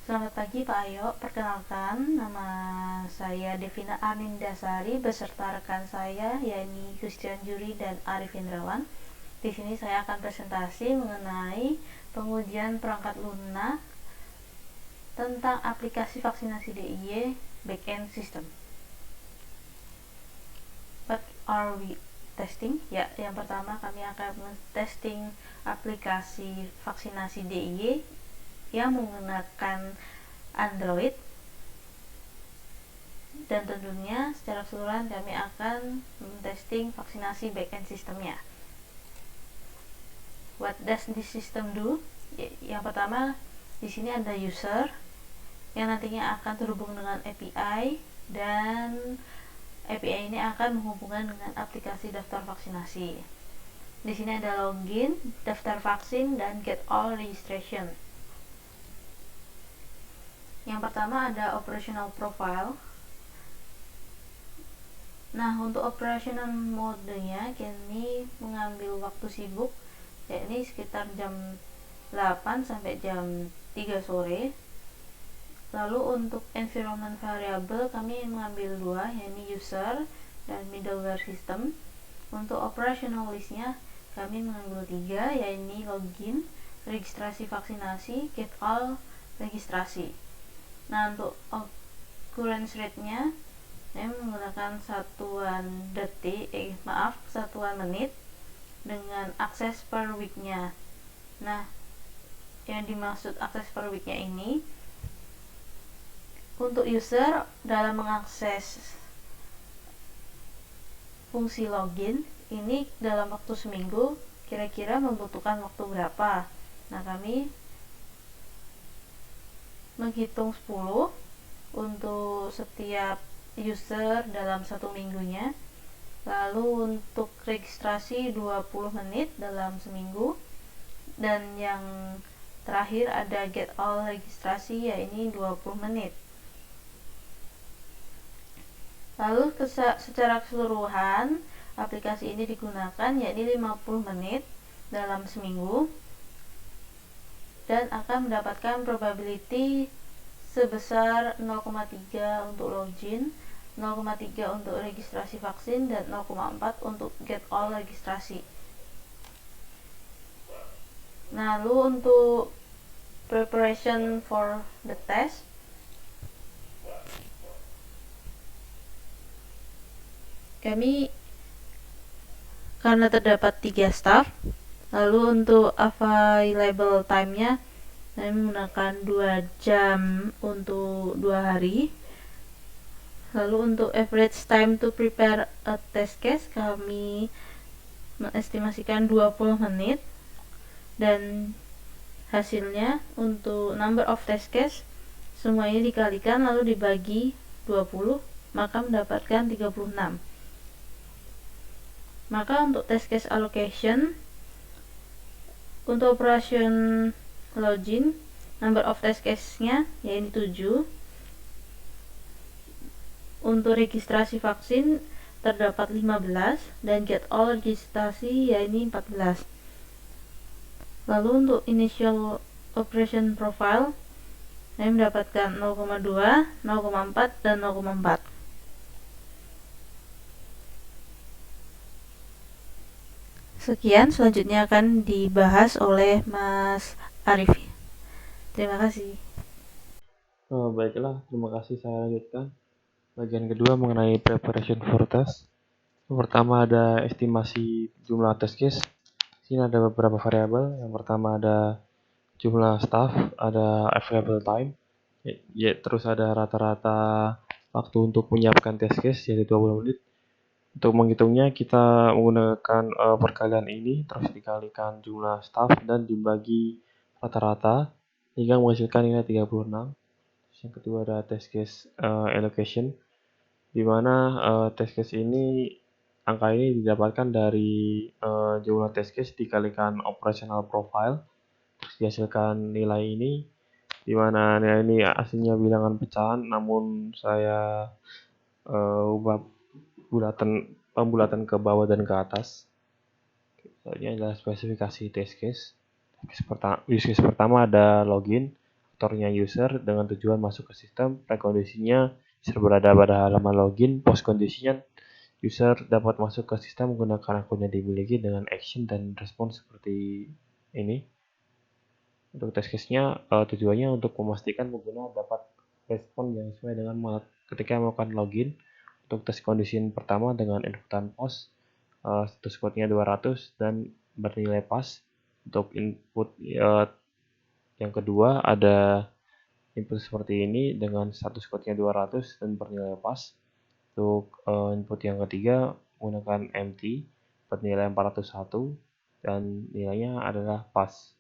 Selamat pagi Pak Ayo, perkenalkan nama saya Devina Anindasari beserta rekan saya yakni Christian Juri dan Arif Indrawan. Di sini saya akan presentasi mengenai pengujian perangkat lunak tentang aplikasi vaksinasi DIY backend system. What are we testing? Ya, yang pertama kami akan testing aplikasi vaksinasi DIY yang menggunakan Android, dan tentunya secara keseluruhan kami akan testing vaksinasi backend sistemnya. What does this system do? Yang pertama, di sini ada user yang nantinya akan terhubung dengan API, dan API ini akan menghubungkan dengan aplikasi daftar vaksinasi. Di sini ada login, daftar vaksin, dan get all registration. Yang pertama ada operational profile. Nah, untuk operational modenya kini mengambil waktu sibuk, yakni sekitar jam 8 sampai jam 3 sore. Lalu untuk environment variable kami mengambil dua, yakni user dan middleware system. Untuk operational listnya kami mengambil 3, yakni login, registrasi vaksinasi, get all registrasi. Nah, untuk occurrence rate-nya saya menggunakan satuan menit dengan akses per week-nya. Nah, yang dimaksud akses per week-nya ini, untuk user dalam mengakses fungsi login ini dalam waktu seminggu kira-kira membutuhkan waktu berapa. Nah, kami menghitung 10 untuk setiap user dalam satu minggunya. Lalu untuk registrasi 20 menit dalam seminggu, dan yang terakhir ada get all registrasi, yaitu 20 menit. Lalu secara keseluruhan aplikasi ini digunakan yakni 50 menit dalam seminggu, dan akan mendapatkan probability sebesar 0,3 untuk login, 0,3 untuk registrasi vaksin, dan 0,4 untuk get all registrasi. Nah, lalu untuk preparation for the test, kami karena terdapat 3 staff, lalu untuk available time-nya kami menggunakan 2 jam untuk 2 hari. Lalu untuk average time to prepare a test case kami mengestimasikan 20 menit, dan hasilnya untuk number of test case semuanya dikalikan lalu dibagi 20, maka mendapatkan 36. Maka untuk test case allocation, untuk operation login number of test case-nya yaitu 7. Untuk registrasi vaksin terdapat 15, dan get all registrasi yaitu 14. Lalu untuk initial operation profile saya mendapatkan 0,2, 0,4, dan 0,4. Sekian, selanjutnya akan dibahas oleh Mas Arif. Terima kasih. Baiklah, terima kasih. Saya lanjutkan. Bagian kedua mengenai preparation for test. Yang pertama ada estimasi jumlah test case. Sini ada beberapa variabel. Yang pertama ada jumlah staff, ada available time, terus ada rata-rata waktu untuk menyiapkan test case yaitu 20 menit. Untuk menghitungnya kita menggunakan perkalian ini, terus dikalikan jumlah staff dan dibagi rata-rata hingga menghasilkan nilai 36. Yang kedua ada test case allocation, di mana test case ini angka ini didapatkan dari jumlah test case dikalikan operational profile, terus dihasilkan nilai ini, di mana nilai ini aslinya bilangan pecahan, namun saya ubah pembulatan ke bawah dan ke atas. Ini adalah spesifikasi test case. Use case pertama ada login, aktornya user dengan tujuan masuk ke sistem. Prekondisinya user berada pada halaman login. Postkondisinya user dapat masuk ke sistem menggunakan akun yang dimiliki dengan action dan respon seperti ini. Untuk test case-nya tujuannya untuk memastikan pengguna dapat respon yang sesuai dengan ketika melakukan login. Untuk tes kondisi pertama dengan inputan post, status code-nya 200 dan bernilai pas. Untuk input yang kedua ada input seperti ini dengan status code-nya 200 dan bernilai pas. Untuk input yang ketiga menggunakan empty bernilai 401 dan nilainya adalah pas.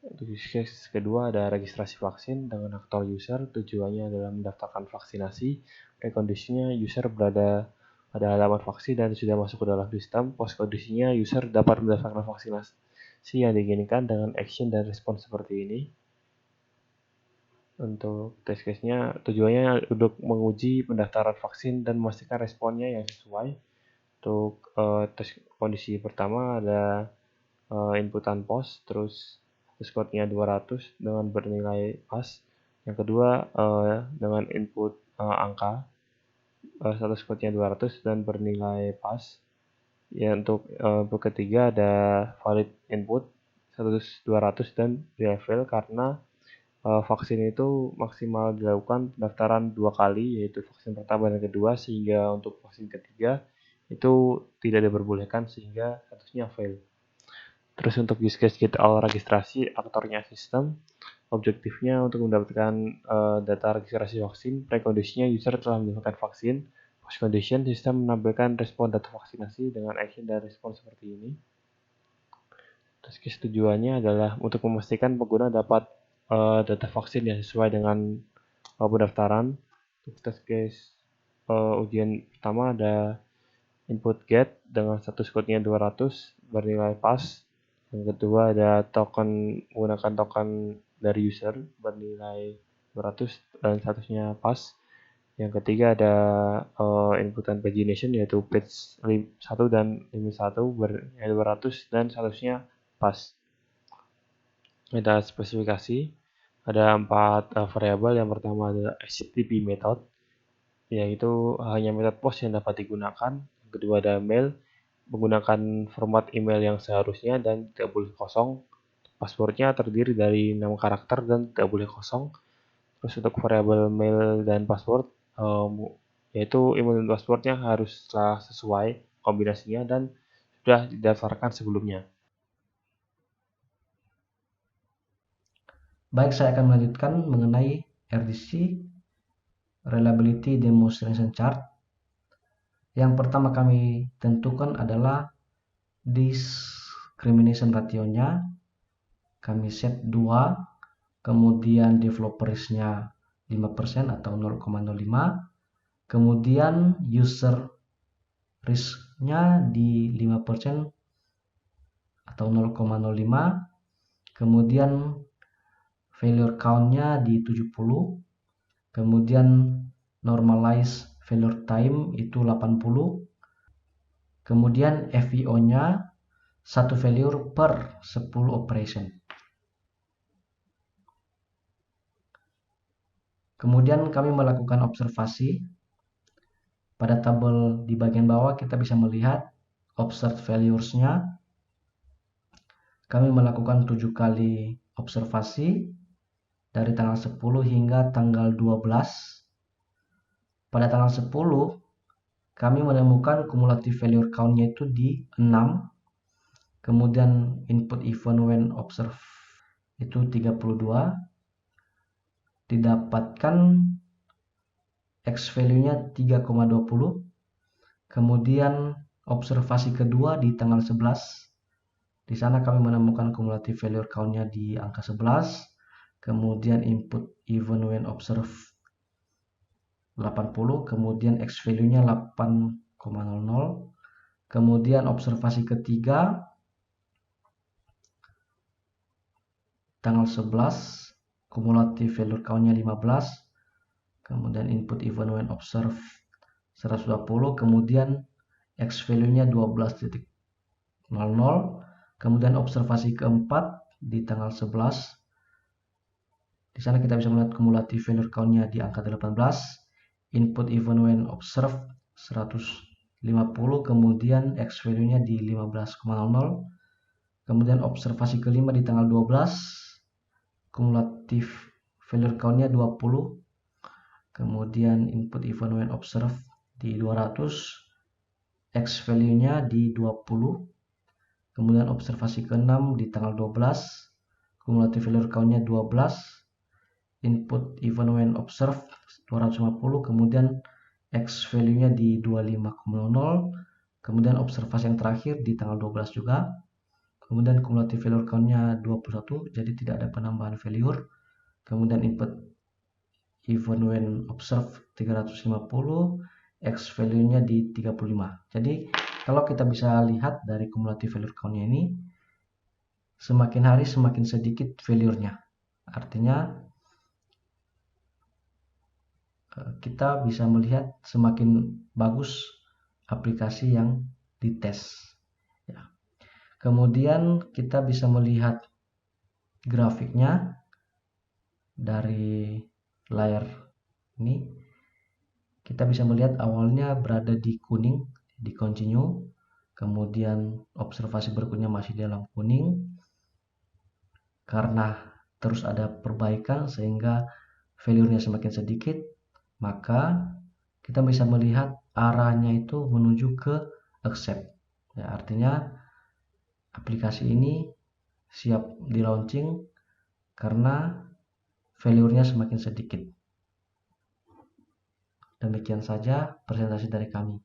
Untuk use case kedua ada registrasi vaksin dengan aktor user, tujuannya adalah mendaftarkan vaksinasi. Kondisinya user berada pada halaman vaksin dan sudah masuk ke dalam sistem. Postkondisinya user dapat mendaftarkan vaksinasi yang diinginkan dengan action dan respon seperti ini. Untuk test case-nya tujuannya untuk menguji pendaftaran vaksin dan memastikan responnya yang sesuai. Untuk tes kondisi pertama ada inputan post, terus code-nya 200 dengan bernilai pas. Yang kedua dengan input angka, status code-nya 200 dan bernilai pas. Ya, untuk input ketiga ada valid input status 200 dan refill karena vaksin itu maksimal dilakukan pendaftaran 2 kali, yaitu vaksin pertama dan kedua, sehingga untuk vaksin ketiga itu tidak diperbolehkan sehingga statusnya fail. Terus untuk use case get all registrasi aktornya sistem, objektifnya untuk mendapatkan data registrasi vaksin. Prekondisinya user telah mendapatkan vaksin. Post condition sistem menampilkan respon data vaksinasi dengan action dan respon seperti ini. Terus case tujuannya adalah untuk memastikan pengguna dapat data vaksin yang sesuai dengan pendaftaran. Untuk test case ujian pertama ada input get dengan status code-nya 200 bernilai pas. Yang kedua ada token menggunakan token dari user bernilai 200 dan statusnya pas. Yang ketiga ada inputan pagination yaitu page 1 dan limit 1 bernilai 200 dan statusnya pas. Ada spesifikasi, ada 4 variabel. Yang pertama adalah HTTP method, yaitu hanya metode post yang dapat digunakan. Yang kedua ada mail, menggunakan format email yang seharusnya dan tidak boleh kosong. Passwordnya terdiri dari 6 karakter dan tidak boleh kosong. Terus untuk variabel mail dan password, yaitu email dan passwordnya haruslah sesuai kombinasinya dan sudah didaftarkan sebelumnya. Baik, saya akan melanjutkan mengenai RDC, Reliability Demonstration Chart. Yang pertama kami tentukan adalah discrimination ratio-nya. Kami set 2, kemudian developer risk-nya 5% atau 0,05, kemudian user risk-nya di 5% atau 0,05, kemudian failure count-nya di 70, kemudian normalized failure time itu 80, kemudian FVO-nya 1 failure per 10 operation. Kemudian kami melakukan observasi. Pada tabel di bagian bawah kita bisa melihat observed failures-nya. Kami melakukan 7 kali observasi dari tanggal 10 hingga tanggal 12. Pada tanggal 10 kami menemukan cumulative failure count-nya itu di 6. Kemudian input event when observed itu 32. Didapatkan X value-nya 3,20. Kemudian observasi kedua di tanggal 11. Di sana kami menemukan cumulative failure count-nya di angka 11. Kemudian input event when observed 80, kemudian X value-nya 8,00. Kemudian observasi ketiga tanggal 11, cumulative failure count-nya 15. Kemudian input event when observed 120, kemudian X value-nya 12,00. Kemudian observasi keempat di tanggal 11, Di sana kita bisa melihat cumulative failure count-nya di angka 18, input even when observed 150, kemudian X value-nya di 15,00, kemudian observasi kelima di tanggal 12, cumulative failure count-nya 20, kemudian input even when observed di 200, X value-nya di 20, kemudian observasi ke-6 di tanggal 12, cumulative failure count-nya 12, input even when observed 250, kemudian X value-nya di 25,00, kemudian observasi yang terakhir di tanggal 12 juga, kemudian cumulative failure count-nya 21, jadi tidak ada penambahan failure, kemudian input even when observed 350, X value-nya di 35. Jadi kalau kita bisa lihat dari cumulative failure count-nya ini, semakin hari semakin sedikit failure-nya. Artinya kita bisa melihat semakin bagus aplikasi yang dites. Ya. Kemudian kita bisa melihat grafiknya dari layar ini. Kita bisa melihat awalnya berada di kuning, di continue, kemudian observasi berikutnya masih dalam kuning. Karena terus ada perbaikan sehingga failure-nya semakin sedikit, maka kita bisa melihat arahnya itu menuju ke accept. Ya, artinya aplikasi ini siap di launching karena failure-nya semakin sedikit. Demikian saja presentasi dari kami.